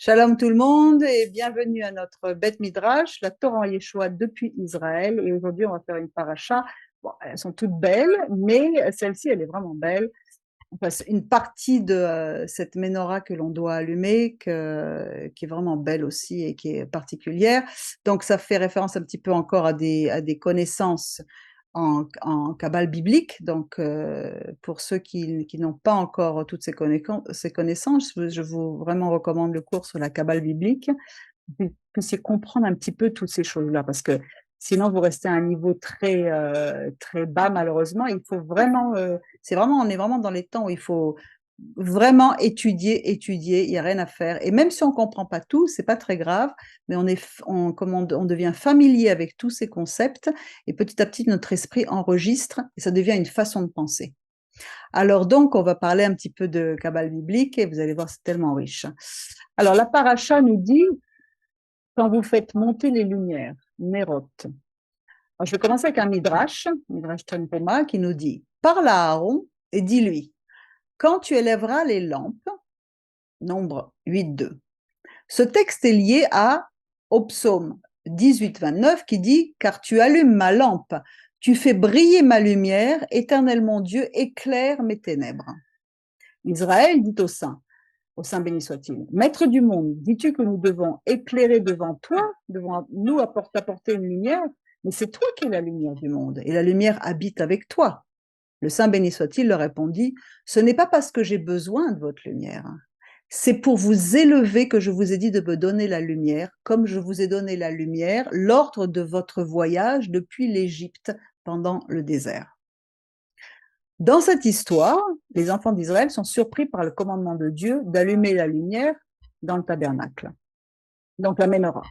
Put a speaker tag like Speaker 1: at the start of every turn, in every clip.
Speaker 1: Shalom tout le monde et bienvenue à notre Beth Midrash, la Torah en Yeshua depuis Israël. Et aujourd'hui, on va faire une paracha. Bon, elles sont toutes belles, mais celle-ci, elle est vraiment belle. Enfin, c'est une partie de cette menorah que l'on doit allumer, qui est vraiment belle aussi et qui est particulière. Donc, ça fait référence un petit peu encore à des connaissances en Kabbale biblique. Donc, pour ceux qui n'ont pas encore toutes ces connaissances, je vous vraiment recommande le cours sur la Kabbale biblique. Vous puissiez comprendre un petit peu toutes ces choses-là, parce que sinon vous restez à un niveau très bas malheureusement. Il faut vraiment, on est vraiment dans les temps où il faut vraiment étudier, il n'y a rien à faire. Et même si on ne comprend pas tout, c'est pas très grave, mais on devient familier avec tous ces concepts, et petit à petit notre esprit enregistre, et ça devient une façon de penser. Alors donc, on va parler un petit peu de Kabbale biblique, et vous allez voir, c'est tellement riche. Alors la paracha nous dit, quand vous faites monter les lumières, Nerot. Alors, je vais commencer avec un Midrash Tanhuma, qui nous dit, parle à Aaron et dis-lui, quand tu élèveras les lampes, nombre 8-2. Ce texte est lié au psaume 18-29 qui dit, car tu allumes ma lampe, tu fais briller ma lumière, éternel mon Dieu, éclaire mes ténèbres. Israël dit au Saint béni soit-il, Maître du monde, dis-tu que nous devons éclairer devant toi, devant nous apporter une lumière, mais c'est toi qui es la lumière du monde, et la lumière habite avec toi. Le Saint béni soit-il leur répondit, ce n'est pas parce que j'ai besoin de votre lumière, c'est pour vous élever que je vous ai dit de me donner la lumière, comme je vous ai donné la lumière, l'ordre de votre voyage depuis l'Égypte pendant le désert. Dans cette histoire, les enfants d'Israël sont surpris par le commandement de Dieu d'allumer la lumière dans le tabernacle, donc la menorah.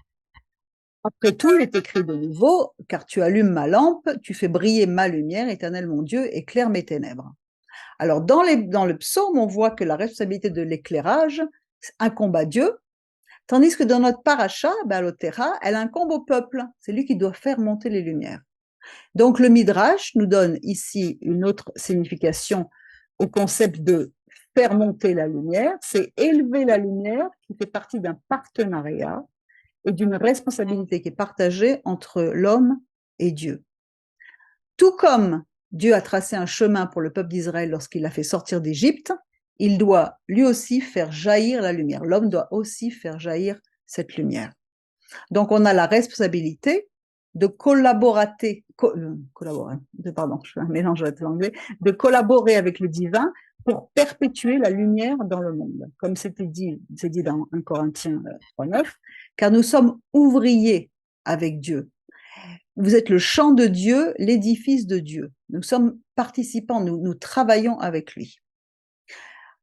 Speaker 1: Après tout, il est écrit de nouveau, car tu allumes ma lampe, tu fais briller ma lumière, éternel mon Dieu, éclaire mes ténèbres. Alors, dans le psaume, on voit que la responsabilité de l'éclairage incombe à Dieu, tandis que dans notre paracha, Balotera, elle incombe au peuple. C'est lui qui doit faire monter les lumières. Donc, le Midrash nous donne ici une autre signification au concept de faire monter la lumière, c'est élever la lumière qui fait partie d'un partenariat et d'une responsabilité qui est partagée entre l'homme et Dieu. Tout comme Dieu a tracé un chemin pour le peuple d'Israël lorsqu'il l'a fait sortir d'Égypte, il doit lui aussi faire jaillir la lumière. L'homme doit aussi faire jaillir cette lumière. Donc on a la responsabilité de collaborer, pardon, je fais un mélange avec l'anglais, de collaborer avec le divin pour perpétuer la lumière dans le monde. Comme c'est dit dans 1 Corinthiens 3.9, car nous sommes ouvriers avec Dieu. Vous êtes le champ de Dieu, l'édifice de Dieu. Nous sommes participants, nous travaillons avec lui.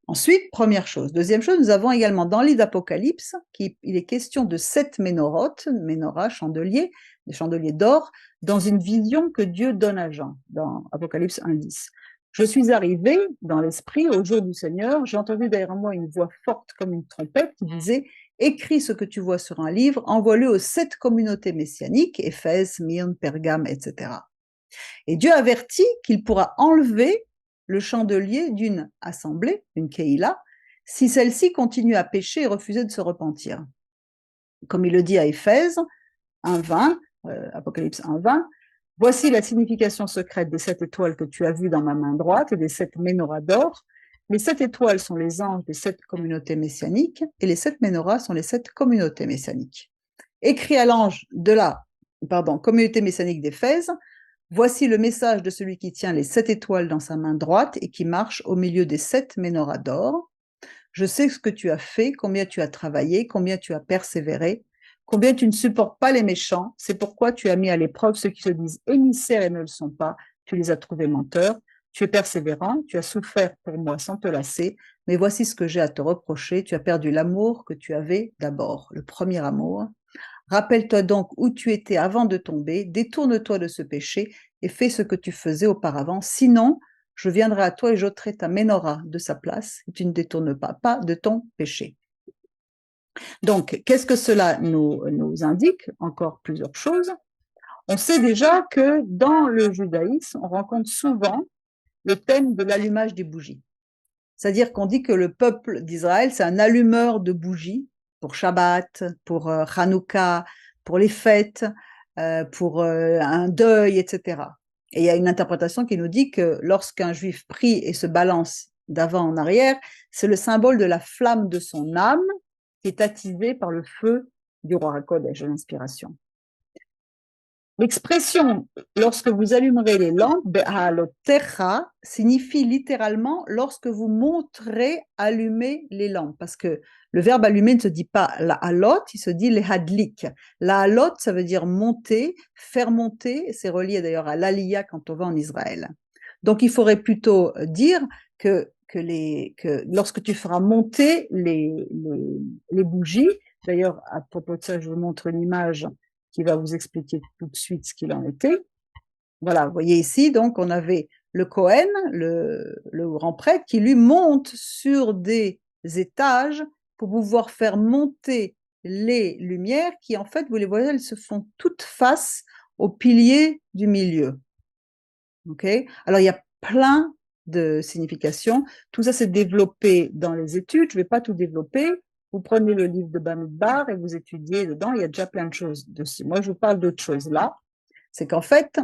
Speaker 1: Ensuite, première chose. Deuxième chose, nous avons également dans le livre d'Apocalypse, il est question de 7 ménorotes, menorah, chandeliers, des chandeliers d'or, dans une vision que Dieu donne à Jean, dans Apocalypse 1.10. Je suis arrivé dans l'esprit au jour du Seigneur, j'ai entendu derrière moi une voix forte comme une trompette qui disait « Écris ce que tu vois sur un livre, envoie-le aux 7 communautés messianiques, Éphèse, Myrne, Pergame, etc. » Et Dieu avertit qu'il pourra enlever le chandelier d'une assemblée, une Keïla, si celle-ci continue à pécher et refuser de se repentir. Comme il le dit à Éphèse 1.20, Apocalypse 1.20, voici la signification secrète des 7 étoiles que tu as vues dans ma main droite et des 7 menorahs d'or. Les 7 étoiles sont les anges des 7 communautés messianiques et les 7 menorahs sont les 7 communautés messianiques. Écrit à l'ange de la communauté messianique d'Éphèse, voici le message de celui qui tient les 7 étoiles dans sa main droite et qui marche au milieu des 7 menorahs d'or. Je sais ce que tu as fait, combien tu as travaillé, combien tu as persévéré, combien tu ne supportes pas les méchants. C'est pourquoi tu as mis à l'épreuve ceux qui se disent émissaires et ne le sont pas. Tu les as trouvés menteurs. Tu es persévérant, tu as souffert pour moi sans te lasser, mais voici ce que j'ai à te reprocher. Tu as perdu l'amour que tu avais d'abord, le premier amour. Rappelle-toi donc où tu étais avant de tomber, détourne-toi de ce péché et fais ce que tu faisais auparavant. Sinon, je viendrai à toi et j'ôterai ta menorah de sa place et tu ne détournes pas de ton péché. Donc, qu'est-ce que cela nous indique? Encore plusieurs choses. On sait déjà que dans le judaïsme, on rencontre souvent le thème de l'allumage des bougies. C'est-à-dire qu'on dit que le peuple d'Israël, c'est un allumeur de bougies pour Shabbat, pour Hanouka, pour les fêtes, pour un deuil, etc. Et il y a une interprétation qui nous dit que lorsqu'un juif prie et se balance d'avant en arrière, c'est le symbole de la flamme de son âme qui est attisée par le feu du roi HaKodesh, de l'inspiration. L'expression « lorsque vous allumerez les lampes » be'alotecha signifie littéralement « lorsque vous montrez allumer les lampes » parce que le verbe allumer ne se dit pas la halot, il se dit les hadlik. La halot, ça veut dire monter, faire monter, c'est relié d'ailleurs à l'aliyah quand on va en Israël. Donc il faudrait plutôt dire que lorsque tu feras monter les bougies, d'ailleurs à propos de ça, je vous montre une image qui va vous expliquer tout de suite ce qu'il en était. Voilà, vous voyez ici, donc on avait le Cohen, le grand prêtre, qui lui monte sur des étages pour pouvoir faire monter les lumières qui, en fait, vous les voyez, elles se font toutes face au pilier du milieu. Ok. Alors, il y a plein de significations. Tout ça, c'est développé dans les études. Je ne vais pas tout développer. Vous prenez le livre de Bamidbar et vous étudiez dedans. Il y a déjà plein de choses dessus. Moi, je vous parle d'autre chose là. C'est qu'en fait,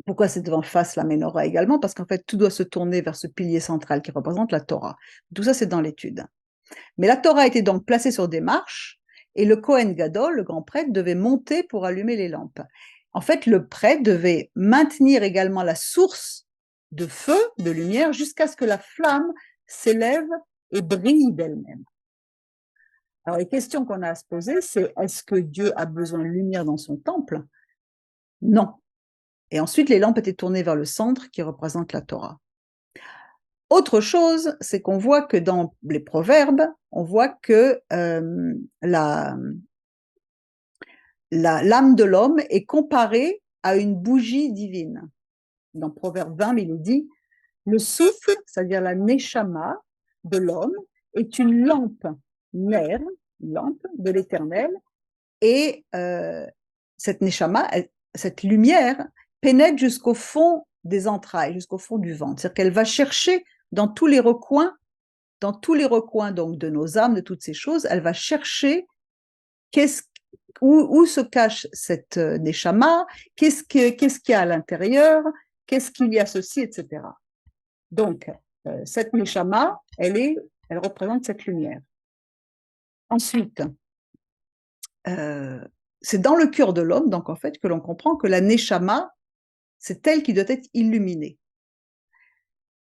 Speaker 1: pourquoi c'est devant face la menorah également? Parce qu'en fait, tout doit se tourner vers ce pilier central qui représente la Torah. Tout ça, c'est dans l'étude. Mais la Torah était donc placée sur des marches et le Kohen Gadol, le grand prêtre, devait monter pour allumer les lampes. En fait, le prêtre devait maintenir également la source de feu, de lumière, jusqu'à ce que la flamme s'élève et brille d'elle-même. Alors, les questions qu'on a à se poser, c'est est-ce que Dieu a besoin de lumière dans son temple? Non. Et ensuite, les lampes étaient tournées vers le centre qui représente la Torah. Autre chose, c'est qu'on voit que dans les proverbes, on voit que l'âme de l'homme est comparée à une bougie divine. Dans Proverbe 20, il est dit « Le souffle, c'est-à-dire la neshama de l'homme, est une lampe, ner, lampe de l'éternel, et cette neshama, cette lumière, pénètre jusqu'au fond des entrailles, jusqu'au fond du ventre. C'est-à-dire qu'elle va chercher dans tous les recoins donc de nos âmes, de toutes ces choses, elle va chercher où se cache cette neshama, qu'est-ce qu'il y a à l'intérieur, qu'est-ce qu'il y a ceci, etc. Donc, cette neshama, elle représente cette lumière. Ensuite, c'est dans le cœur de l'homme, donc en fait, que l'on comprend que la neshama, c'est elle qui doit être illuminée.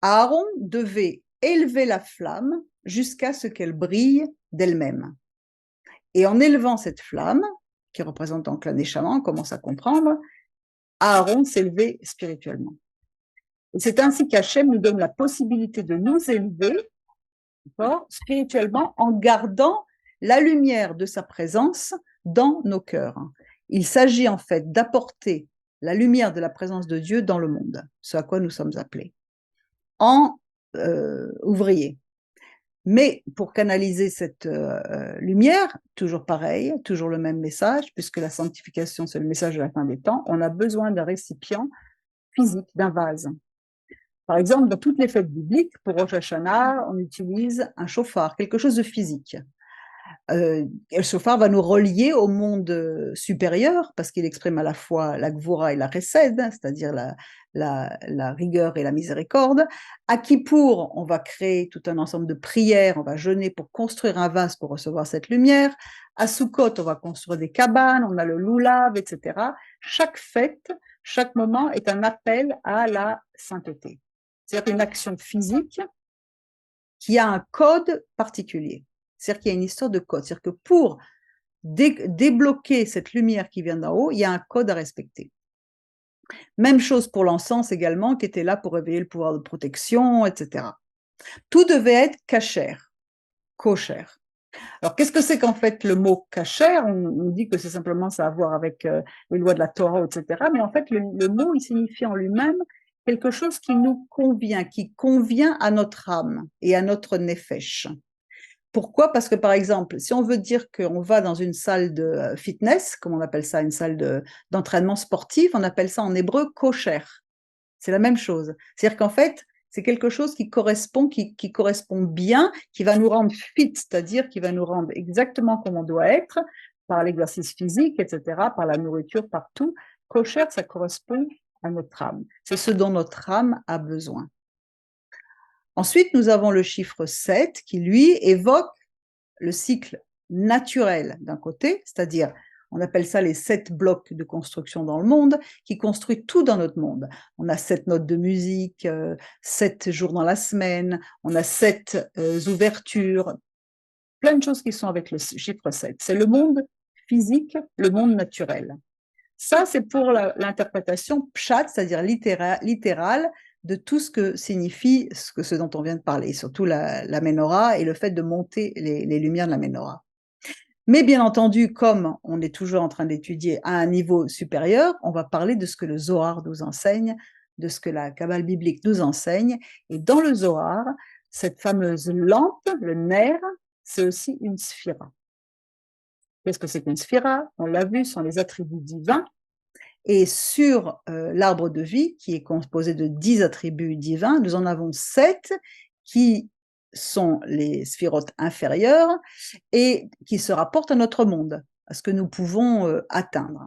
Speaker 1: Aaron devait élever la flamme jusqu'à ce qu'elle brille d'elle-même. Et en élevant cette flamme, qui représente donc la neshama, on commence à comprendre, Aaron s'élevait spirituellement. Et c'est ainsi qu'Hachem nous donne la possibilité de nous élever spirituellement en gardant la lumière de sa présence dans nos cœurs. Il s'agit en fait d'apporter la lumière de la présence de Dieu dans le monde, ce à quoi nous sommes appelés, en ouvriers. Mais pour canaliser cette lumière, toujours pareil, toujours le même message, puisque la sanctification, c'est le message de la fin des temps, on a besoin d'un récipient physique, d'un vase. Par exemple, dans toutes les fêtes bibliques, pour Rosh Hashanah, on utilise un chauffard, quelque chose de physique. Le chauffard va nous relier au monde supérieur, parce qu'il exprime à la fois la gvura et la chesed, c'est-à-dire la rigueur et la miséricorde. À Kippour, on va créer tout un ensemble de prières, on va jeûner pour construire un vase pour recevoir cette lumière. À Sukkot, on va construire des cabanes, on a le loulav, etc. Chaque fête, chaque moment est un appel à la sainteté. C'est-à-dire une action physique qui a un code particulier. C'est-à-dire qu'il y a une histoire de code. C'est-à-dire que pour débloquer cette lumière qui vient d'en haut, il y a un code à respecter. Même chose pour l'encens également, qui était là pour réveiller le pouvoir de protection, etc. Tout devait être cachère, kosher. Alors, qu'est-ce que c'est qu'en fait le mot cachère? On dit que c'est simplement ça à voir avec les lois de la Torah, etc. Mais en fait, le mot, il signifie en lui-même quelque chose qui nous convient, qui convient à notre âme et à notre nefesh. Pourquoi? Parce que, par exemple, si on veut dire qu'on va dans une salle de fitness, comme on appelle ça, une salle d'entraînement sportif, on appelle ça en hébreu kosher. C'est la même chose. C'est-à-dire qu'en fait, c'est quelque chose qui correspond, qui correspond bien, qui va nous rendre fit, c'est-à-dire qui va nous rendre exactement comme on doit être, par l'exercice physique, etc., par la nourriture, partout. Kosher, ça correspond à notre âme. C'est ce dont notre âme a besoin. Ensuite, nous avons le chiffre 7 qui, lui, évoque le cycle naturel d'un côté, c'est-à-dire, on appelle ça les 7 blocs de construction dans le monde, qui construit tout dans notre monde. On a 7 notes de musique, 7 jours dans la semaine, on a 7 ouvertures, plein de choses qui sont avec le chiffre 7. C'est le monde physique, le monde naturel. Ça, c'est pour l'interprétation pshat, c'est-à-dire littérale, de tout ce que signifie ce dont on vient de parler, surtout la menorah et le fait de monter les lumières de la menorah. Mais bien entendu, comme on est toujours en train d'étudier à un niveau supérieur, on va parler de ce que le Zohar nous enseigne, de ce que la Kabbale biblique nous enseigne. Et dans le Zohar, cette fameuse lampe, le ner, c'est aussi une sphira. Qu'est-ce que c'est qu'une sphira? On l'a vu, ce sont les attributs divins. Et sur l'arbre de vie, qui est composé de 10 attributs divins, nous en avons 7 qui sont les sphirotes inférieures et qui se rapportent à notre monde, à ce que nous pouvons atteindre.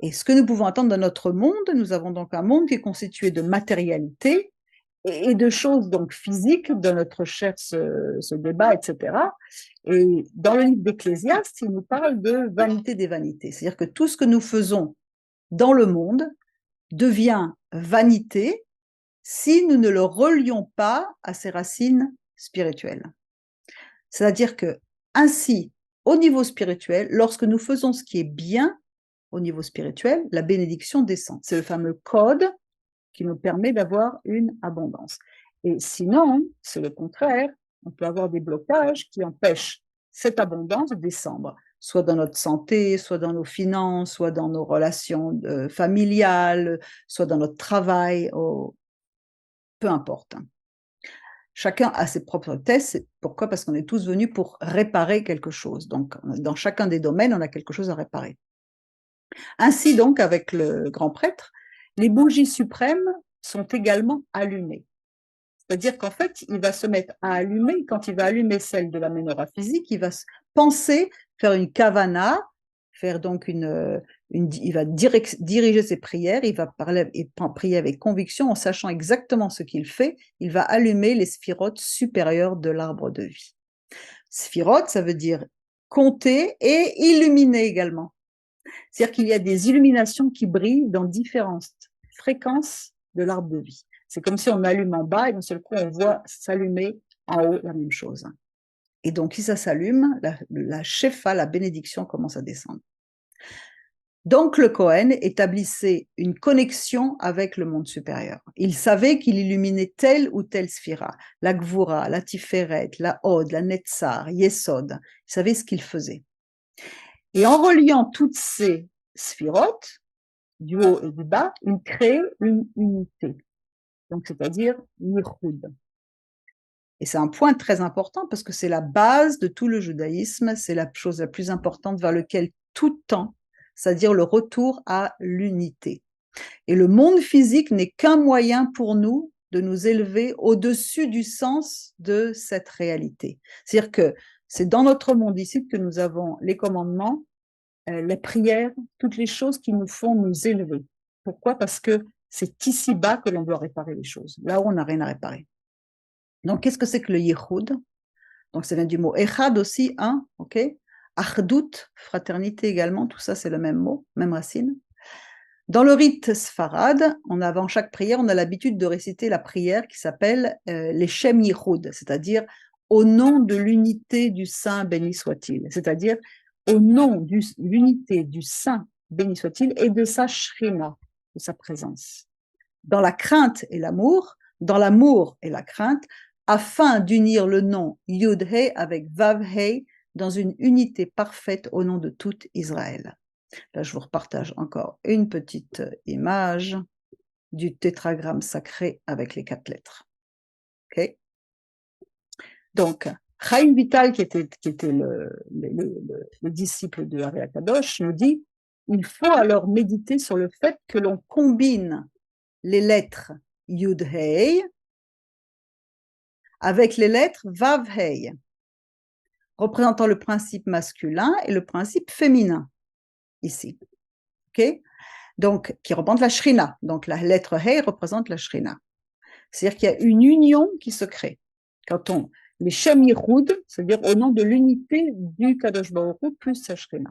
Speaker 1: Et ce que nous pouvons atteindre dans notre monde, nous avons donc un monde qui est constitué de matérialité et de choses donc physiques, dans notre chair ce débat, etc. Et dans le livre d'Ecclésiaste, il nous parle de vanité des vanités, c'est-à-dire que tout ce que nous faisons dans le monde devient vanité si nous ne le relions pas à ses racines spirituelles. C'est-à-dire que, ainsi, au niveau spirituel, lorsque nous faisons ce qui est bien au niveau spirituel, la bénédiction descend. C'est le fameux code qui nous permet d'avoir une abondance. Et sinon, c'est le contraire, on peut avoir des blocages qui empêchent cette abondance de descendre, soit dans notre santé, soit dans nos finances, soit dans nos relations familiales, soit dans notre travail, peu importe. Chacun a ses propres tests. Pourquoi? Parce qu'on est tous venus pour réparer quelque chose. Donc, dans chacun des domaines, on a quelque chose à réparer. Ainsi donc, avec le grand prêtre, les bougies suprêmes sont également allumées. C'est-à-dire qu'en fait, il va se mettre à allumer, quand il va allumer celle de la menorah physique, il va penser faire une kavana, faire donc il va diriger ses prières, il va parler et prier avec conviction en sachant exactement ce qu'il fait, il va allumer les sphirotes supérieures de l'arbre de vie. Sphirotes, ça veut dire compter et illuminer également. C'est-à-dire qu'il y a des illuminations qui brillent dans différentes fréquences de l'arbre de vie. C'est comme si on allume en bas et d'un seul coup, on voit s'allumer en haut la même chose. Et donc, si ça s'allume, la shefa, la bénédiction commence à descendre. Donc, le Kohen établissait une connexion avec le monde supérieur. Il savait qu'il illuminait telle ou telle sphira, la Gvura, la Tiferet, la Hod, la Netzar, Yesod. Il savait ce qu'il faisait. Et en reliant toutes ces sphirotes, du haut et du bas, il crée une unité. Donc, c'est-à-dire Yichud. Et c'est un point très important parce que c'est la base de tout le judaïsme, c'est la chose la plus importante vers laquelle tout tend, c'est-à-dire le retour à l'unité. Et le monde physique n'est qu'un moyen pour nous de nous élever au-dessus du sens de cette réalité. C'est-à-dire que c'est dans notre monde ici que nous avons les commandements, les prières, toutes les choses qui nous font nous élever. Pourquoi? Parce que c'est ici-bas que l'on doit réparer les choses, là où on n'a rien à réparer. Donc, qu'est-ce que c'est que le Yichud? Donc, ça vient du mot Echad aussi, un, ok? Achdut, fraternité également, tout ça c'est le même mot, même racine. Dans le rite sfarad, avant chaque prière, on a l'habitude de réciter la prière qui s'appelle les Shem Yichud, c'est-à-dire au nom de l'unité du Saint, béni soit-il, c'est-à-dire au nom de l'unité du Saint, béni soit-il, et de sa shrina, de sa présence. Dans la crainte et l'amour, dans l'amour et la crainte, afin d'unir le nom Yud-Hei avec Vav-Hei dans une unité parfaite au nom de tout Israël. Là, je vous repartage encore une petite image du tétragramme sacré avec les 4 lettres. Okay? Donc, Chaim Vital, qui était le disciple de Ari Akadosh, nous dit il faut alors méditer sur le fait que l'on combine les lettres Yud-Hei, avec les lettres Vav-Hei, représentant le principe masculin et le principe féminin, ici. Ok? Donc, qui représente la Shrina. Donc, la lettre Hei représente la Shrina. C'est-à-dire qu'il y a une union qui se crée. Quand les Shem Yichud, c'est-à-dire au nom de l'unité du Kadosh Baruch Hu plus sa Shrina.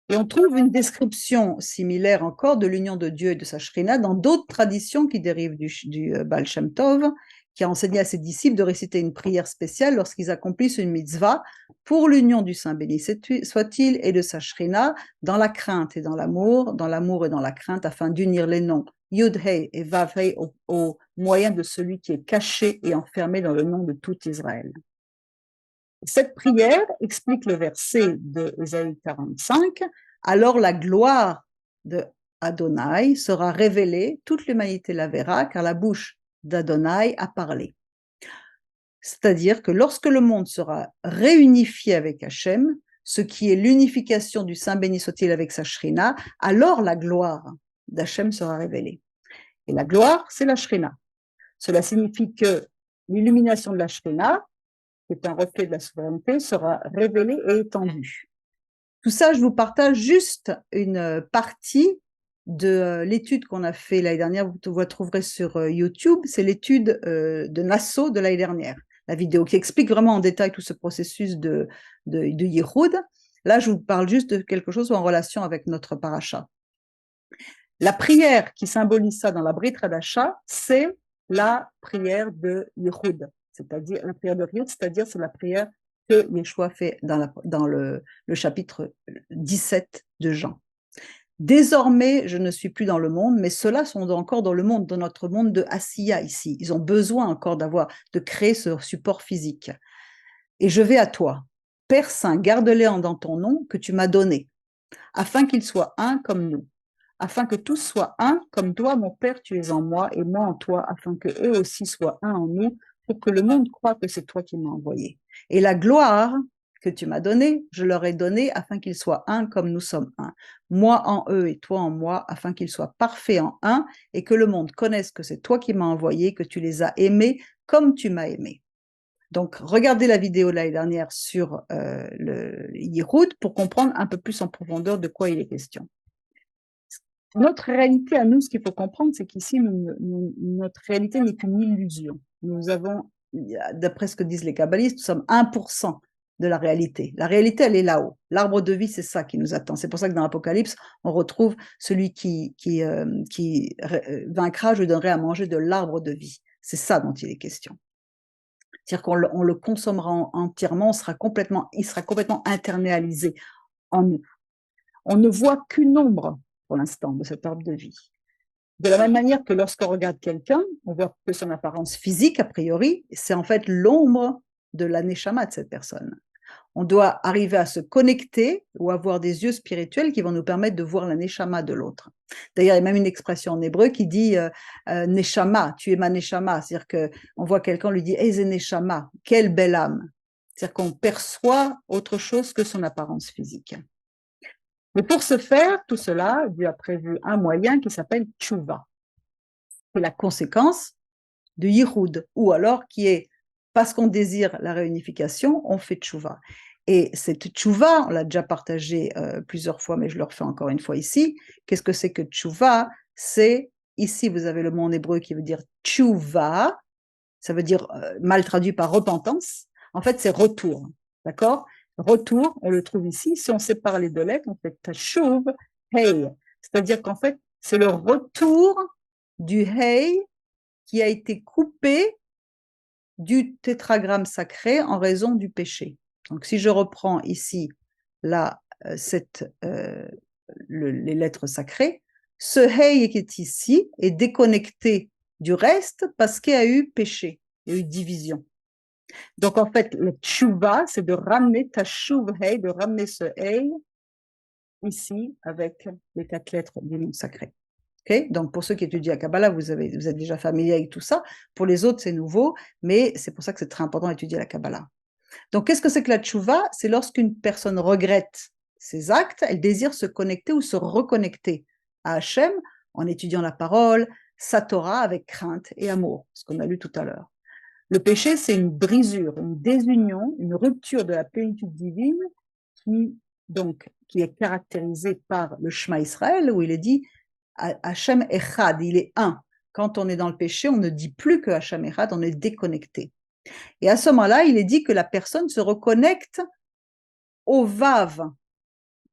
Speaker 1: Et on trouve une description similaire encore de l'union de Dieu et de sa Shrina dans d'autres traditions qui dérivent du Baal Shem Tov, qui a enseigné à ses disciples de réciter une prière spéciale lorsqu'ils accomplissent une mitzvah pour l'union du Saint béni soit-il et de sa Shrina dans la crainte et dans l'amour et dans la crainte, afin d'unir les noms Yud-Hei et Vav-Hei au moyen de celui qui est caché et enfermé dans le nom de tout Israël. Cette prière explique le verset de Ésaïe 45, alors la gloire de Adonai sera révélée, toute l'humanité la verra, car la bouche d'Adonai a parlé. C'est-à-dire que lorsque le monde sera réunifié avec Hachem, ce qui est l'unification du Saint béni soit-il avec sa Shrina, alors la gloire d'Hachem sera révélée. Et la gloire, c'est la Shrina. Cela signifie que l'illumination de la Shrina, qui est un reflet de la souveraineté, sera révélée et étendue. Tout ça, je vous partage juste une partie de l'étude qu'on a fait l'année dernière, vous la trouverez sur YouTube, c'est l'étude de Nassau de l'année dernière, la vidéo qui explique vraiment en détail tout ce processus de Yichud. Là, je vous parle juste de quelque chose en relation avec notre paracha. La prière qui symbolise ça dans la Brit Hadasha, c'est la prière de Yichud, c'est-à-dire la prière de Yichud, c'est-à-dire c'est la prière que Yeshua fait dans le chapitre 17 de Jean. Désormais, je ne suis plus dans le monde, mais ceux-là sont encore dans le monde, dans notre monde de Asiya ici. Ils ont besoin encore de créer ce support physique. Et je vais à toi. Père Saint, garde-les dans ton nom que tu m'as donné, afin qu'ils soient un comme nous, afin que tous soient un comme toi, mon Père, tu es en moi, et moi en toi, afin que eux aussi soient un en nous, pour que le monde croie que c'est toi qui m'as envoyé. Et la gloire que tu m'as donnée, je leur ai donnée afin qu'ils soient un comme nous sommes un. Moi en eux et toi en moi, afin qu'ils soient parfaits en un, et que le monde connaisse que c'est toi qui m'as envoyé, que tu les as aimés comme tu m'as aimé. Donc, regardez la vidéo l'année dernière sur le Yichud pour comprendre un peu plus en profondeur de quoi il est question. Notre réalité à nous, ce qu'il faut comprendre, c'est qu'ici, notre réalité n'est qu'une illusion. Nous avons, d'après ce que disent les kabbalistes, nous sommes 1% de la réalité. La réalité, elle est là-haut. L'arbre de vie, c'est ça qui nous attend. C'est pour ça que dans l'Apocalypse, on retrouve celui qui vaincra, je lui donnerai à manger de l'arbre de vie. C'est ça dont il est question. C'est-à-dire qu'on le consommera entièrement, il sera complètement internalisé en nous. On ne voit qu'une ombre pour l'instant de cet arbre de vie. De la même manière que lorsqu'on regarde quelqu'un, on voit que son apparence physique, a priori, c'est en fait l'ombre de la neshama de cette personne. On doit arriver à se connecter ou avoir des yeux spirituels qui vont nous permettre de voir la neshama de l'autre. D'ailleurs, il y a même une expression en hébreu qui dit neshama, tu es ma neshama. C'est-à-dire qu'on voit quelqu'un lui dit Eze neshama, quelle belle âme. C'est-à-dire qu'on perçoit autre chose que son apparence physique. Mais pour ce faire, tout cela, Dieu a prévu un moyen qui s'appelle tchouva. C'est la conséquence de Yichud, ou alors qui est, parce qu'on désire la réunification, on fait tchouva. Et cette tchouva, on l'a déjà partagé plusieurs fois, mais je le refais encore une fois ici. Qu'est-ce que c'est que tchouva? C'est, ici vous avez le mot en hébreu qui veut dire tchouva, ça veut dire mal traduit par repentance. En fait, c'est retour, d'accord? Retour, on le trouve ici. Si on sépare les deux lettres, on fait tashuv, hey. C'est-à-dire qu'en fait, c'est le retour du hey qui a été coupé du tétragramme sacré en raison du péché. Donc, si je reprends ici là, les lettres sacrées, ce hey qui est ici est déconnecté du reste parce qu'il y a eu péché, il y a eu division. Donc, en fait, le tchouva, c'est de ramener tashuv hey, de ramener ce hey ici avec les 4 lettres du nom sacré. Okay? Donc, pour ceux qui étudient la Kabbalah, vous êtes déjà familier avec tout ça. Pour les autres, c'est nouveau, mais c'est pour ça que c'est très important d'étudier la Kabbalah. Donc, qu'est-ce que c'est que la tchouva? C'est lorsqu'une personne regrette ses actes, elle désire se connecter ou se reconnecter à Hachem en étudiant la parole, sa Torah avec crainte et amour, ce qu'on a lu tout à l'heure. Le péché, c'est une brisure, une désunion, une rupture de la plénitude divine qui est caractérisée par le Shema Israël, où il est dit Hachem Echad, il est un. Quand on est dans le péché, on ne dit plus que Hachem Echad, on est déconnecté. Et à ce moment-là, il est dit que la personne se reconnecte au Vav.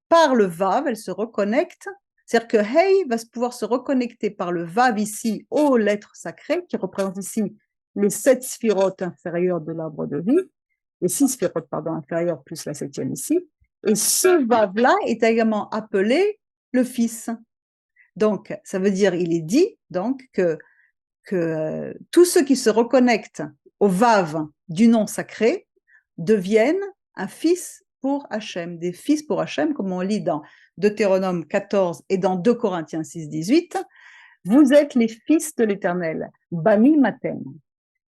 Speaker 1: Par le Vav, elle se reconnecte. C'est-à-dire que Hey va pouvoir se reconnecter par le Vav ici aux lettres sacrées, qui représentent ici les 7 sphirotes inférieures de l'arbre de vie, les 6 sphirotes, inférieures plus la 7e ici. Et ce Vav-là est également appelé le Fils. Donc, ça veut dire, il est dit donc que tous ceux qui se reconnectent au Vav du nom sacré deviennent un fils pour Hachem, des fils pour Hachem, comme on lit dans Deutéronome 14 et dans 2 Corinthiens 6, 18. Vous êtes les fils de l'Éternel, Bani Matem.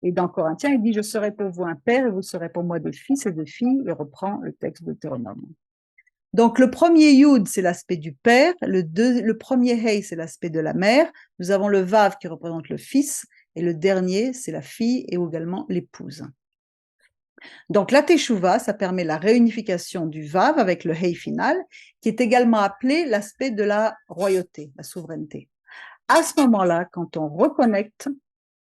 Speaker 1: Et dans Corinthiens, il dit, je serai pour vous un père et vous serez pour moi des fils et des filles. Il reprend le texte de Deutéronome. Donc, le premier Yud, c'est l'aspect du père. Le premier Hey, c'est l'aspect de la mère. Nous avons le Vav qui représente le fils. Et le dernier, c'est la fille et également l'épouse. Donc, la Teshuvah, ça permet la réunification du Vav avec le Hey final, qui est également appelé l'aspect de la royauté, la souveraineté. À ce moment-là, quand on reconnecte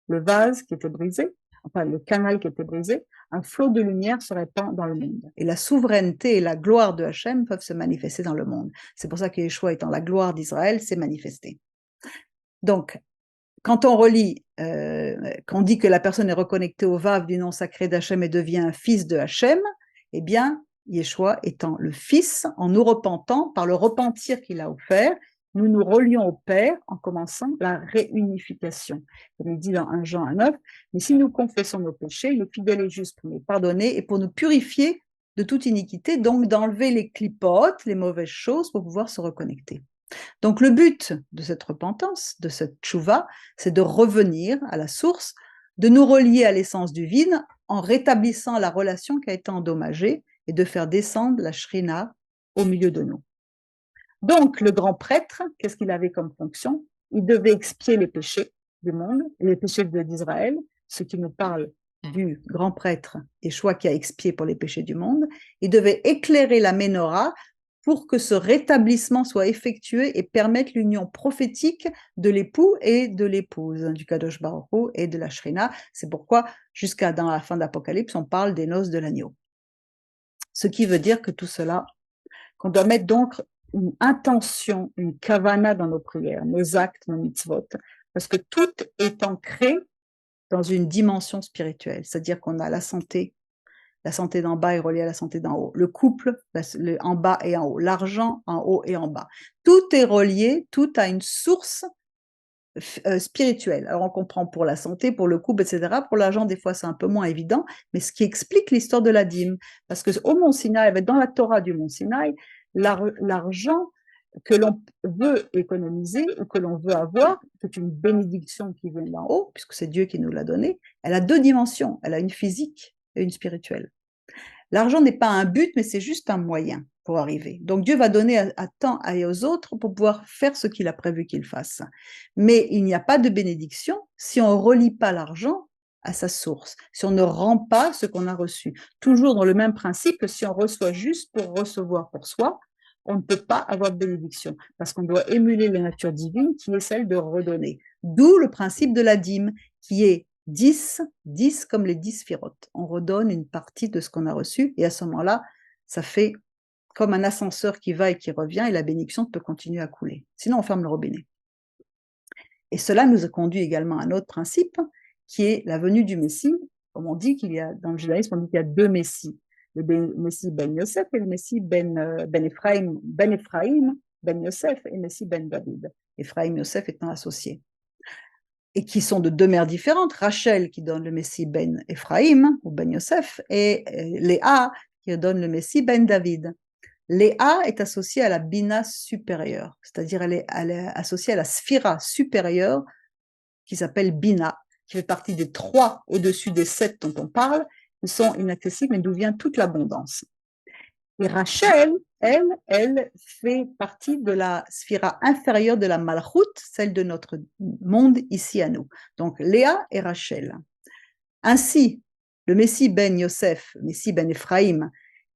Speaker 1: le vase qui était brisé, enfin le canal qui était brisé, un flot de lumière se répand dans le monde. Et la souveraineté et la gloire de Hachem peuvent se manifester dans le monde. C'est pour ça que Yeshua, étant la gloire d'Israël, s'est manifesté. Donc, quand on relit, qu'on dit que la personne est reconnectée au Vav du nom sacré d'Hachem et devient un fils de Hachem, eh bien, Yeshua étant le fils, en nous repentant par le repentir qu'il a offert, nous nous relions au Père en commençant la réunification. Comme il dit dans 1 Jean 9, mais si nous confessons nos péchés, il est fidèle et juste pour nous pardonner et pour nous purifier de toute iniquité, donc d'enlever les clipotes, les mauvaises choses, pour pouvoir se reconnecter. Donc le but de cette repentance, de cette tchouva, c'est de revenir à la source, de nous relier à l'essence divine en rétablissant la relation qui a été endommagée et de faire descendre la shrina au milieu de nous. Donc le grand prêtre, qu'est-ce qu'il avait comme fonction? Il devait expier les péchés du monde, les péchés d'Israël, ce qui nous parle du grand prêtre Yeshua qui a expié pour les péchés du monde. Il devait éclairer la menorah pour que ce rétablissement soit effectué et permette l'union prophétique de l'époux et de l'épouse, du Kadosh Baruch Hu et de la Shrina. C'est pourquoi, jusqu'à dans la fin d'Apocalypse, on parle des noces de l'agneau. Ce qui veut dire que tout cela, qu'on doit mettre donc une intention, une kavana dans nos prières, nos actes, nos mitzvot, parce que tout est ancré dans une dimension spirituelle, c'est-à-dire qu'on a la santé d'en bas est reliée à la santé d'en haut, le couple en bas et en haut, l'argent en haut et en bas. Tout est relié, tout a une source spirituelle. Alors on comprend pour la santé, pour le couple, etc. Pour l'argent, des fois c'est un peu moins évident, mais ce qui explique l'histoire de la dîme, parce que au Mont Sinaï, dans la Torah du Mont Sinaï, l'argent que l'on veut économiser ou que l'on veut avoir, c'est une bénédiction qui vient d'en haut, puisque c'est Dieu qui nous l'a donné, elle a 2 dimensions, elle a une physique et une spirituelle. L'argent n'est pas un but, mais c'est juste un moyen pour arriver. Donc Dieu va donner à temps et aux autres pour pouvoir faire ce qu'il a prévu qu'il fasse. Mais il n'y a pas de bénédiction si on ne relie pas l'argent à sa source, si on ne rend pas ce qu'on a reçu. Toujours dans le même principe que si on reçoit juste pour recevoir pour soi, on ne peut pas avoir de bénédiction, parce qu'on doit émuler la nature divine qui est celle de redonner. D'où le principe de la dîme, qui est 10 comme les 10 sphirotes. On redonne une partie de ce qu'on a reçu, et à ce moment-là, ça fait comme un ascenseur qui va et qui revient, et la bénédiction peut continuer à couler. Sinon, on ferme le robinet. Et cela nous a conduit également à un autre principe, qui est la venue du Messie. Comme on dit qu'il y a, dans le judaïsme, on dit qu'il y a 2 Messies. Le Messie Ben Yosef et le Messie Ben Ephraim, Ben Yosef et Messie Ben David. Ephraim Yosef étant associés. Et qui sont de 2 mères différentes. Rachel qui donne le Messie Ben Ephraim ou Ben Yosef et Léa qui donne le Messie Ben David. Léa est associée à la Bina supérieure, c'est-à-dire elle est associée à la Sphira supérieure qui s'appelle Bina, qui fait partie des 3 au-dessus des 7 dont on parle, qui sont inaccessibles, mais d'où vient toute l'abondance. Et Rachel, elle fait partie de la sphira inférieure de la Malchut, celle de notre monde ici à nous. Donc Léa et Rachel. Ainsi, le Messie ben Yosef, Messie ben Ephraïm,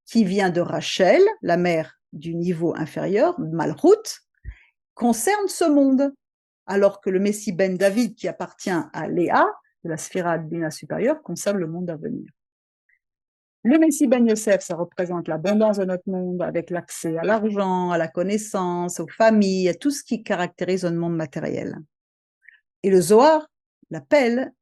Speaker 1: qui vient de Rachel, la mère du niveau inférieur, Malchut, concerne ce monde, alors que le Messie ben David, qui appartient à Léa, de la sphira Bina supérieure, concerne le monde à venir. Le Messie Ben Yosef, ça représente l'abondance de notre monde avec l'accès à l'argent, à la connaissance, aux familles, à tout ce qui caractérise un monde matériel. Et le Zohar l'appelle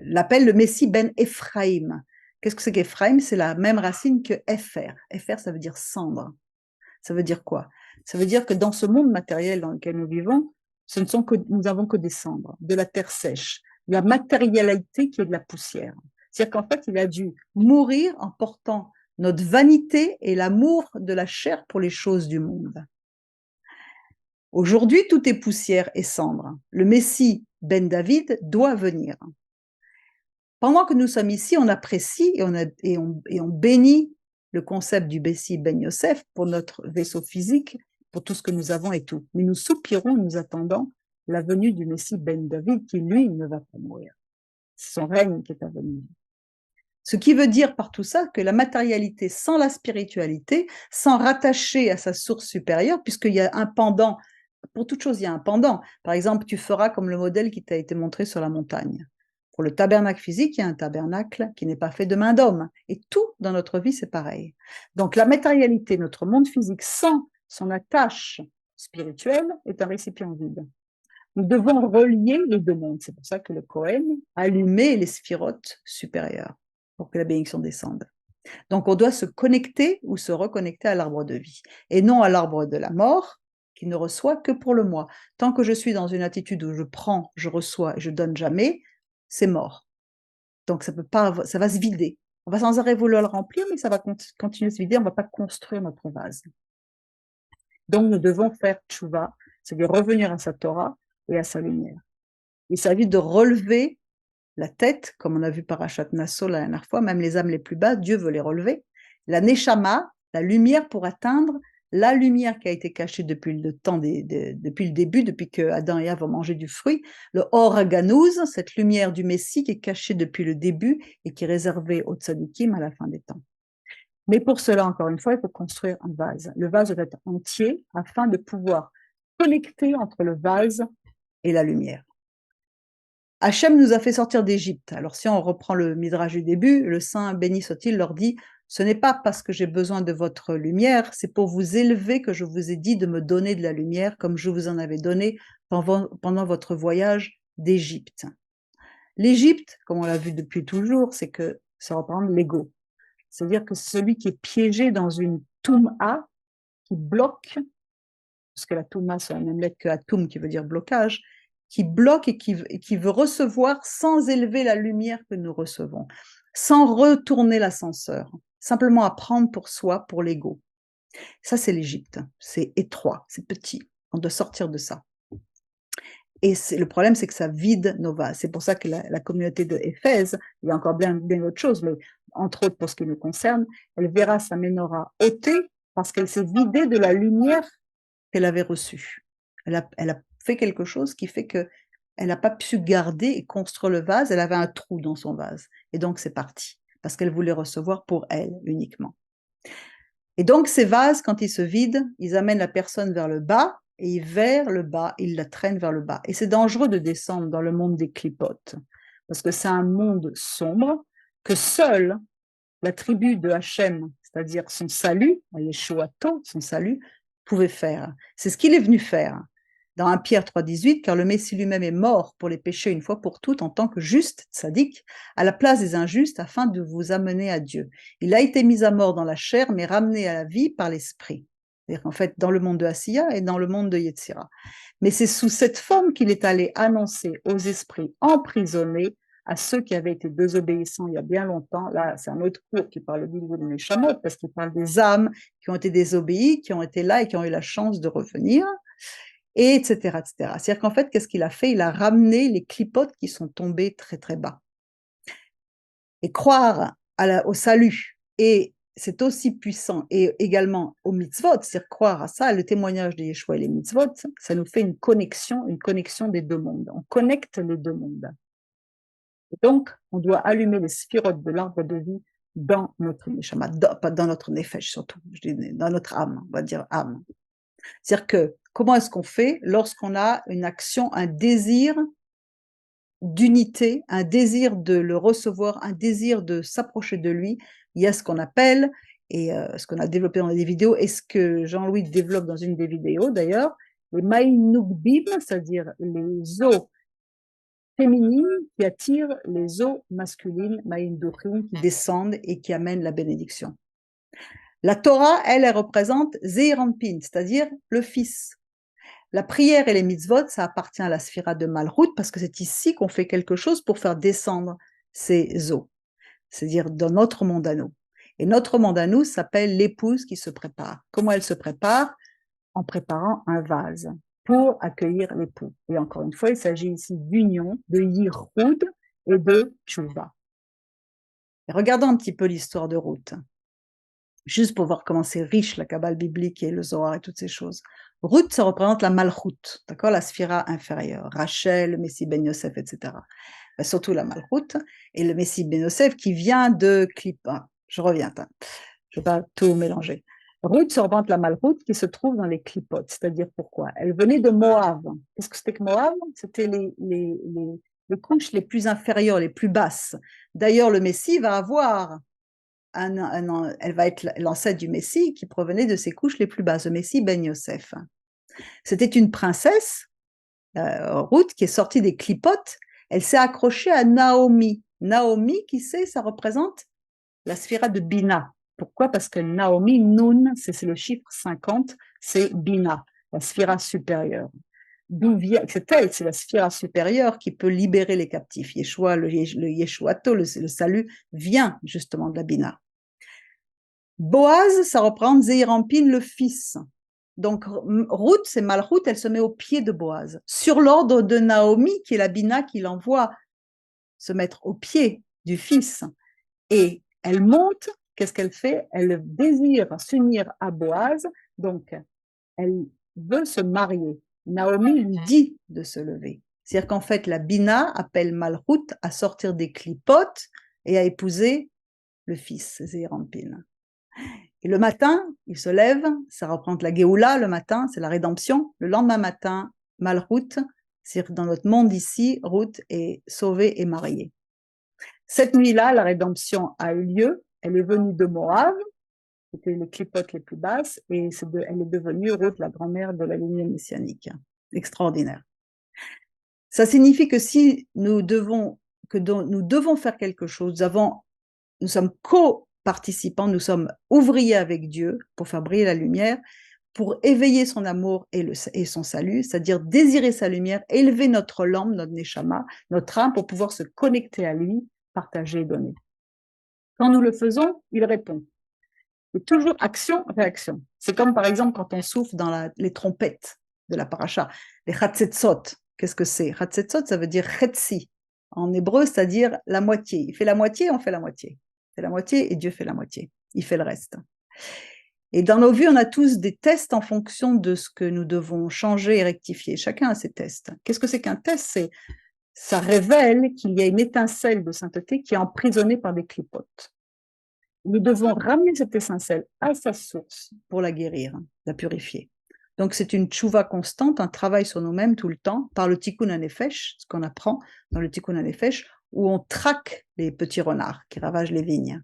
Speaker 1: l'appelle le Messie Ben Ephraïm. Qu'est-ce que c'est qu'Ephraïm? C'est la même racine que Epher. Epher, ça veut dire cendre. Ça veut dire quoi? Ça veut dire que dans ce monde matériel dans lequel nous vivons, nous avons que des cendres, de la terre sèche, de la matérialité qui est de la poussière. C'est-à-dire qu'en fait, il a dû mourir en portant notre vanité et l'amour de la chair pour les choses du monde. Aujourd'hui, tout est poussière et cendre. Le Messie Ben David doit venir. Pendant que nous sommes ici, on apprécie et on bénit le concept du Messie Ben Yosef pour notre vaisseau physique, pour tout ce que nous avons et tout. Mais nous soupirons, nous attendons la venue du Messie Ben David qui, lui, ne va pas mourir. C'est son règne qui est à venir. Ce qui veut dire par tout ça que la matérialité sans la spiritualité, sans rattacher à sa source supérieure, puisqu'il y a un pendant, pour toute chose, il y a un pendant. Par exemple, tu feras comme le modèle qui t'a été montré sur la montagne. Pour le tabernacle physique, il y a un tabernacle qui n'est pas fait de main d'homme. Et tout dans notre vie, c'est pareil. Donc la matérialité, notre monde physique, sans son attache spirituelle, est un récipient vide. Nous devons relier les deux mondes. C'est pour ça que le Kohen allumait les sphirotes supérieures pour que la bénédiction descende. Donc on doit se connecter ou se reconnecter à l'arbre de vie et non à l'arbre de la mort qui ne reçoit que pour le moi. Tant que je suis dans une attitude où je prends, je reçois et je donne jamais, c'est mort. Donc ça va se vider. On va sans arrêt vouloir le remplir, mais ça va continuer à se vider. On ne va pas construire notre vase. Donc nous devons faire tchouva, c'est-à-dire revenir à sa Torah et à sa lumière. Il s'agit de relever la tête, comme on a vu par Achat Nassau la dernière fois, même les âmes les plus basses, Dieu veut les relever. La Neshama, la lumière pour atteindre la lumière qui a été cachée depuis le début, depuis que Adam et Ève ont mangé du fruit, le Or Ganouz, cette lumière du Messie qui est cachée depuis le début et qui est réservée aux tzadikim à la fin des temps. Mais pour cela, encore une fois, il faut construire un vase. Le vase doit être entier afin de pouvoir connecter entre le vase et la lumière. Hachem nous a fait sortir d'Égypte. Alors si on reprend le midrash du début, le saint béni soit-il leur dit « Ce n'est pas parce que j'ai besoin de votre lumière, c'est pour vous élever que je vous ai dit de me donner de la lumière comme je vous en avais donné pendant votre voyage d'Égypte. » L'Égypte, comme on l'a vu depuis toujours, c'est que ça représente l'ego. C'est-à-dire que celui qui est piégé dans une touma, qui bloque, parce que la touma c'est la même lettre que atum qui veut dire blocage, qui bloque et qui veut recevoir sans élever la lumière que nous recevons, sans retourner l'ascenseur, simplement à prendre pour soi, pour l'ego. Ça, c'est l'Égypte. C'est étroit, c'est petit. On doit sortir de ça. Et le problème, c'est que ça vide nos vases. C'est pour ça que la communauté de Éphèse, il y a encore bien d'autres choses, mais entre autres pour ce qui nous concerne, elle verra sa menorah ôtée parce qu'elle s'est vidée de la lumière qu'elle avait reçue. Elle a fait quelque chose qui fait qu'elle n'a pas pu garder et construire le vase. Elle avait un trou dans son vase. Et donc, c'est parti. Parce qu'elle voulait recevoir pour elle uniquement. Et donc, ces vases, quand ils se vident, ils amènent la personne vers le bas et vers le bas, ils la traînent vers le bas. Et c'est dangereux de descendre dans le monde des clipotes. Parce que c'est un monde sombre que seule la tribu de Hachem, c'est-à-dire son salut, Yeshuato, son salut, pouvait faire. C'est ce qu'il est venu faire dans 1 Pierre 3,18, car le Messie lui-même est mort pour les péchés une fois pour toutes en tant que juste, tzaddik, à la place des injustes, afin de vous amener à Dieu. Il a été mis à mort dans la chair, mais ramené à la vie par l'esprit. C'est-à-dire qu'en fait, dans le monde de Asiya et dans le monde de Yetzira. Mais c'est sous cette forme qu'il est allé annoncer aux esprits emprisonnés à ceux qui avaient été désobéissants il y a bien longtemps. Là, c'est un autre cours qui parle du livre de Neshamot, parce qu'il parle des âmes qui ont été désobéies, qui ont été là et qui ont eu la chance de revenir, et etc., etc. C'est-à-dire qu'en fait, qu'est-ce qu'il a fait? Il a ramené les clipotes qui sont tombés très, très bas. Et croire au salut. Et c'est aussi puissant, et également au mitzvot, c'est-à-dire croire à ça, le témoignage de Yeshua et les mitzvot, ça nous fait une connexion des deux mondes. On connecte les deux mondes. Et donc, on doit allumer les sphirotes de l'arbre de vie dans notre neshama, pas dans notre nefesh surtout, je dis dans notre âme, on va dire âme. C'est-à-dire que, comment est-ce qu'on fait lorsqu'on a une action, un désir d'unité, un désir de le recevoir, un désir de s'approcher de lui? Il y a ce qu'on appelle, et ce qu'on a développé dans des vidéos, et ce que Jean-Louis développe dans une des vidéos d'ailleurs, les Maïnoukbim, c'est-à-dire les eaux féminines qui attirent les eaux masculines, Maïndochim, qui descendent et qui amènent la bénédiction. La Torah, elle représente Zeirampin, c'est-à-dire le Fils. La prière et les mitzvot, ça appartient à la sphira de Malchut, parce que c'est ici qu'on fait quelque chose pour faire descendre ces eaux, c'est-à-dire dans notre monde à nous. Et notre monde à nous s'appelle l'épouse qui se prépare. Comment elle se prépare? En préparant un vase pour accueillir l'époux. Et encore une fois, il s'agit ici d'union, de yichud et de tshuva. Regardons un petit peu l'histoire de Ruth, juste pour voir comment c'est riche la Kabbale biblique et le Zohar et toutes ces choses. Ruth, ça représente la Malchut, d'accord, la sphira inférieure, Rachel, le Messie Ben Yosef, etc. Surtout la Malchut, et le Messie Ben Yosef qui vient de Klippa. Je reviens, je ne vais pas tout mélanger. Ruth, ça représente la Malchut qui se trouve dans les Klipot, c'est-à-dire pourquoi? Elle venait de Moab. Qu'est-ce que c'était que Moab? C'était les couches les plus inférieures, les plus basses. D'ailleurs, le Messie va avoir elle va être l'ancêtre du Messie qui provenait de ses couches les plus basses, le Messie Ben Yosef. C'était une princesse, Ruth, qui est sortie des clipotes. Elle s'est accrochée à Naomi. Naomi, qui c'est, ça représente la sphira de Bina. Pourquoi? Parce que Naomi, Nun, c'est le chiffre 50, c'est Bina, la sphira supérieure. D'où vient, c'est elle, c'est la sphira supérieure qui peut libérer les captifs. Yeshua, le Yeshuato, le salut, vient justement de la Bina. Boaz, ça représente Zeirampin, le fils. Donc, Ruth, c'est Malchut, elle se met au pied de Boaz, sur l'ordre de Naomi, qui est la Bina qui l'envoie se mettre au pied du fils. Et elle monte, qu'est-ce qu'elle fait? Elle désire s'unir à Boaz, donc elle veut se marier. Naomi lui dit de se lever. C'est-à-dire qu'en fait, la Bina appelle Malchut à sortir des clipotes et à épouser le fils, Zeirampin. Et le matin, il se lève, ça représente la Géoula, le matin, c'est la rédemption. Le lendemain matin, Malchut, c'est dans notre monde ici, Ruth est sauvée et mariée. Cette nuit-là, la rédemption a eu lieu, elle est venue de Moab, c'était les clipotes les plus basses, et elle est devenue Ruth, la grand-mère de la lignée messianique. Extraordinaire. Ça signifie que si nous devons faire quelque chose, nous sommes co-participants, nous sommes ouvriers avec Dieu pour faire briller la lumière, pour éveiller son amour et son salut, c'est-à-dire désirer sa lumière, élever notre lampe, notre neshama, notre âme pour pouvoir se connecter à lui, partager et donner. Quand nous le faisons, il répond. C'est toujours action, réaction. C'est comme par exemple quand on souffle dans les trompettes de la paracha, les chatzetzot. Qu'est-ce que c'est? Chatzetzot, ça veut dire chetzi. En hébreu, c'est-à-dire la moitié. Il fait la moitié, on fait la moitié. C'est la moitié et Dieu fait la moitié. Il fait le reste. Et dans nos vies, on a tous des tests en fonction de ce que nous devons changer et rectifier. Chacun a ses tests. Qu'est-ce que c'est qu'un test? Ça révèle qu'il y a une étincelle de sainteté qui est emprisonnée par des clipotes. Nous devons ramener cette étincelle à sa source pour la guérir, la purifier. Donc c'est une tchouva constante, un travail sur nous-mêmes tout le temps, par le tikkun hanefesh, ce qu'on apprend dans le tikkun hanefesh, où on traque les petits renards qui ravagent les vignes.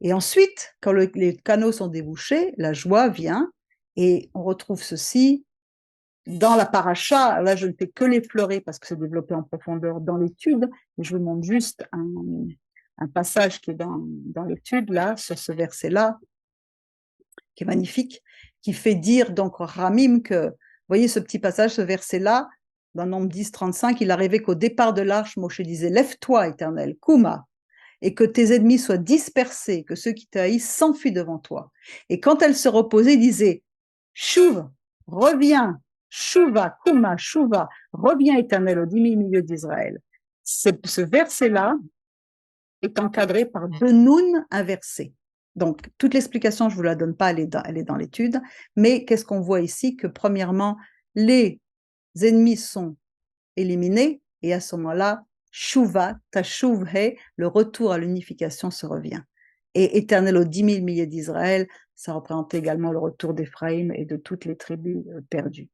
Speaker 1: Et ensuite, quand les canaux sont débouchés, la joie vient, et on retrouve ceci dans la paracha. Là, je ne fais que l'effleurer parce que c'est développé en profondeur dans l'étude, mais je vous montre juste un passage qui est dans l'étude, là, sur ce verset-là, qui est magnifique, qui fait dire donc Ramim que, vous voyez ce petit passage, ce verset-là, dans Nombre 10, 35, il arrivait qu'au départ de l'arche, Moshe disait « Lève-toi, Éternel, Kouma, et que tes ennemis soient dispersés, que ceux qui te haïssent s'enfuient devant toi. » Et quand elle se reposait, il disait « Chouv, reviens, Chouva, Kouma, Chouva, reviens, Éternel, au milieu d'Israël. » Ce verset-là, est encadré par deux nouns inversés. Donc, toute l'explication, je ne vous la donne pas, elle est dans l'étude, mais qu'est-ce qu'on voit ici? Que premièrement, les ennemis sont éliminés, et à ce moment-là, Shuva, Tashuvhe, le retour à l'unification se revient. Et éternel aux 10 000 milliers d'Israël, ça représente également le retour d'Éphraïm et de toutes les tribus perdues.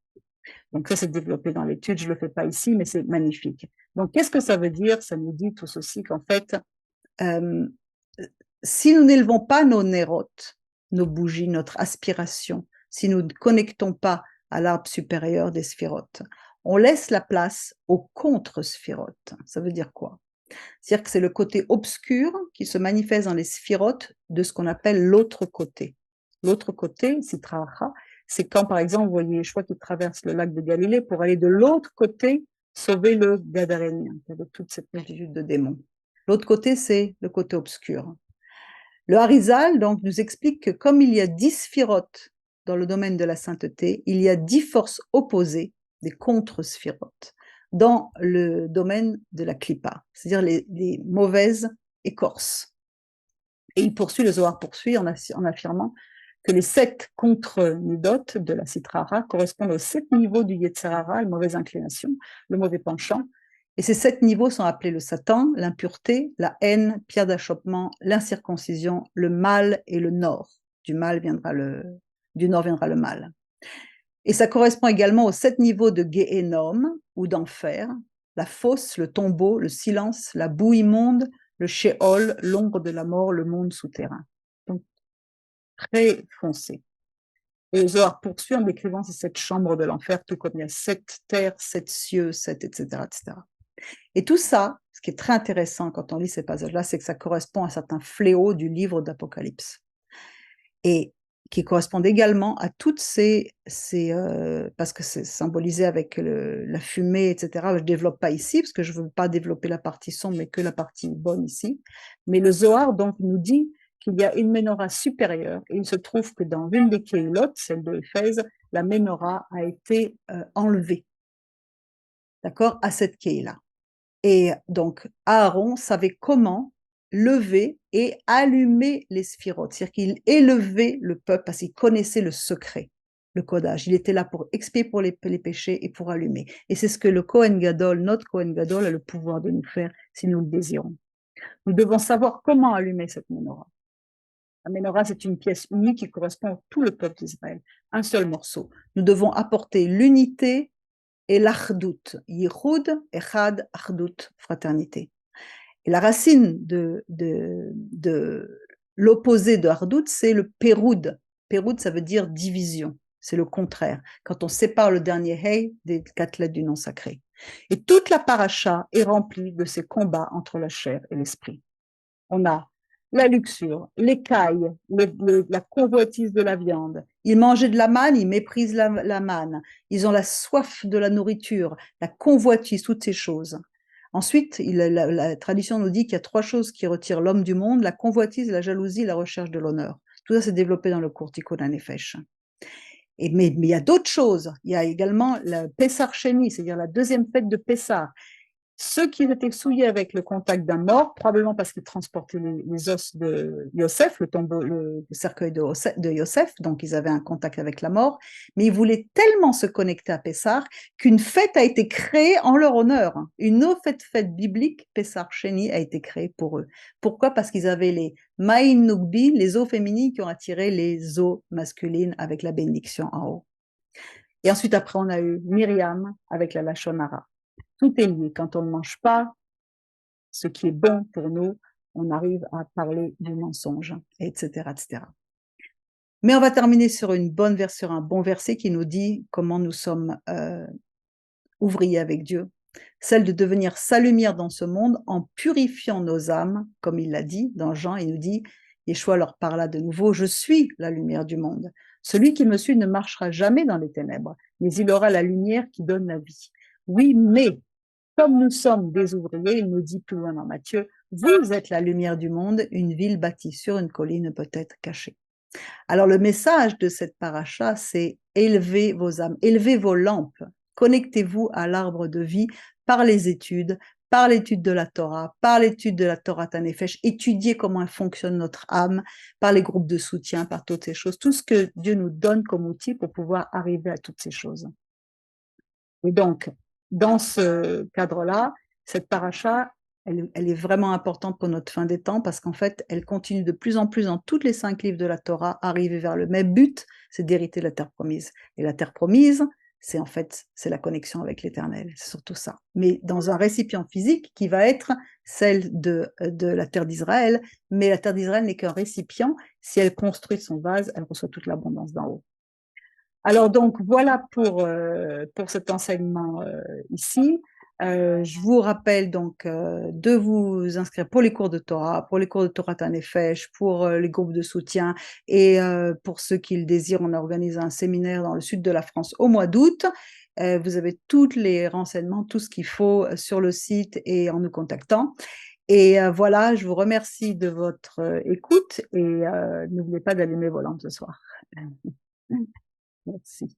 Speaker 1: Donc ça, c'est développé dans l'étude, je ne le fais pas ici, mais c'est magnifique. Donc qu'est-ce que ça veut dire? Ça nous dit tout ceci qu'en fait, si nous n'élevons pas nos nérotes, nos bougies, notre aspiration, si nous ne connectons pas à l'arbre supérieur des sphirotes, on laisse la place aux contre-sphirotes. Ça veut dire quoi? C'est-à-dire que c'est le côté obscur qui se manifeste dans les sphirotes de ce qu'on appelle l'autre côté. L'autre côté, Sitraha, c'est quand, par exemple, vous voyez Yeshua qui traverse le lac de Galilée pour aller de l'autre côté sauver le Gadarénien, avec toute cette multitude de démons. L'autre côté, c'est le côté obscur. Le Harizal, donc, nous explique que comme il y a 10 sphirotes dans le domaine de la sainteté, il y a 10 forces opposées, des contre-sphirotes, dans le domaine de la klipa, c'est-à-dire les mauvaises écorces. Et il poursuit, le Zohar poursuit en affirmant que les 7 contre-nidotes de la Sitrara correspondent aux 7 niveaux du Yetzirara, la mauvaise inclination, le mauvais penchant. Et ces 7 niveaux sont appelés le Satan, l'impureté, la haine, pierre d'achoppement, l'incirconcision, le mal et le nord. Du nord viendra le mal. Et ça correspond également aux 7 niveaux de Gehenom, ou d'enfer, la fosse, le tombeau, le silence, la boue immonde, le Sheol, l'ombre de la mort, le monde souterrain. Donc, très foncé. Et Zohar poursuit en décrivant ces 7 chambres de l'enfer, tout comme il y a 7 terres, 7 cieux, 7, etc., etc. Et tout ça, ce qui est très intéressant quand on lit ces passages-là, c'est que ça correspond à certains fléaux du livre d'Apocalypse. Et qui correspondent également à toutes parce que c'est symbolisé avec la fumée, etc. Je ne développe pas ici, parce que je ne veux pas développer la partie sombre, mais que la partie bonne ici. Mais le Zohar, donc, nous dit qu'il y a une menorah supérieure, et il se trouve que dans l'une des Keilot, celle de Éphèse, la menorah a été enlevée, d'accord, à cette Keila. Et donc, Aaron savait comment lever et allumer les sphirotes, c'est-à-dire qu'il élevait le peuple parce qu'il connaissait le secret, le codage. Il était là pour expier pour les péchés et pour allumer. Et c'est ce que le Kohen Gadol, notre Kohen Gadol, a le pouvoir de nous faire si nous le désirons. Nous devons savoir comment allumer cette menorah. La menorah, c'est une pièce unique qui correspond à tout le peuple d'Israël, un seul morceau. Nous devons apporter l'unité et l'achdout, yichud, echad, achdout, fraternité. Et la racine de l'opposé de achdout, c'est le péroud. Péroud, ça veut dire division, c'est le contraire, quand on sépare le dernier hey des 4 lettres du nom sacré. Et toute la paracha est remplie de ces combats entre la chair et l'esprit. On a la luxure, l'écaille, la convoitise de la viande. Ils mangeaient de la manne, ils méprisent la manne. Ils ont la soif de la nourriture, la convoitise, toutes ces choses. Ensuite, la tradition nous dit qu'il y a 3 choses qui retirent l'homme du monde, la convoitise, la jalousie, la recherche de l'honneur. Tout ça, c'est développé dans le cours Tikkun HaNefesh. Mais il y a d'autres choses. Il y a également le Pessar Sheni, c'est-à-dire la deuxième fête de Pessar. Ceux qui étaient souillés avec le contact d'un mort, probablement parce qu'ils transportaient les os de Yosef, le cercueil de Yosef, donc ils avaient un contact avec la mort, mais ils voulaient tellement se connecter à Pessah qu'une fête a été créée en leur honneur. Une autre fête biblique, Pessah Sheni, a été créée pour eux. Pourquoi? Parce qu'ils avaient les Ma'in Nugbi, les eaux féminines qui ont attiré les eaux masculines avec la bénédiction en haut. Et ensuite, après, on a eu Myriam avec la Lashon Hara. Tout est lié. Quand on ne mange pas ce qui est bon pour nous, on arrive à parler du mensonge, etc., etc. Mais on va terminer sur un bon verset qui nous dit comment nous sommes ouvriers avec Dieu, celle de devenir sa lumière dans ce monde en purifiant nos âmes, comme il l'a dit dans Jean, il nous dit, Yeshua leur parla de nouveau, je suis la lumière du monde. Celui qui me suit ne marchera jamais dans les ténèbres, mais il aura la lumière qui donne la vie. Oui, mais comme nous sommes des ouvriers, il nous dit plus loin dans Matthieu, vous êtes la lumière du monde, une ville bâtie sur une colline peut être cachée. Alors le message de cette paracha, c'est élevez vos âmes, élevez vos lampes, connectez-vous à l'arbre de vie par les études, par l'étude de la Torah, par l'étude de la Torah Tanefesh, étudier comment fonctionne notre âme, par les groupes de soutien, par toutes ces choses, tout ce que Dieu nous donne comme outil pour pouvoir arriver à toutes ces choses. Et donc, dans ce cadre-là, cette paracha, elle est vraiment importante pour notre fin des temps parce qu'en fait, elle continue de plus en plus dans tous les 5 livres de la Torah, arriver vers le même but, c'est d'hériter la terre promise. Et la terre promise, c'est en fait, c'est la connexion avec l'Éternel, c'est surtout ça. Mais dans un récipient physique qui va être celle de la terre d'Israël, mais la terre d'Israël n'est qu'un récipient. Si elle construit son vase, elle reçoit toute l'abondance d'en haut. Alors donc voilà pour cet enseignement ici. Je vous rappelle donc de vous inscrire pour les cours de Torah, pour les cours de Torah Tanefesh, pour les groupes de soutien et pour ceux qui le désirent, on organise un séminaire dans le sud de la France au mois d'août. Vous avez tous les renseignements, tout ce qu'il faut sur le site et en nous contactant. Et voilà, je vous remercie de votre écoute et n'oubliez pas d'allumer vos lampes ce soir. Merci.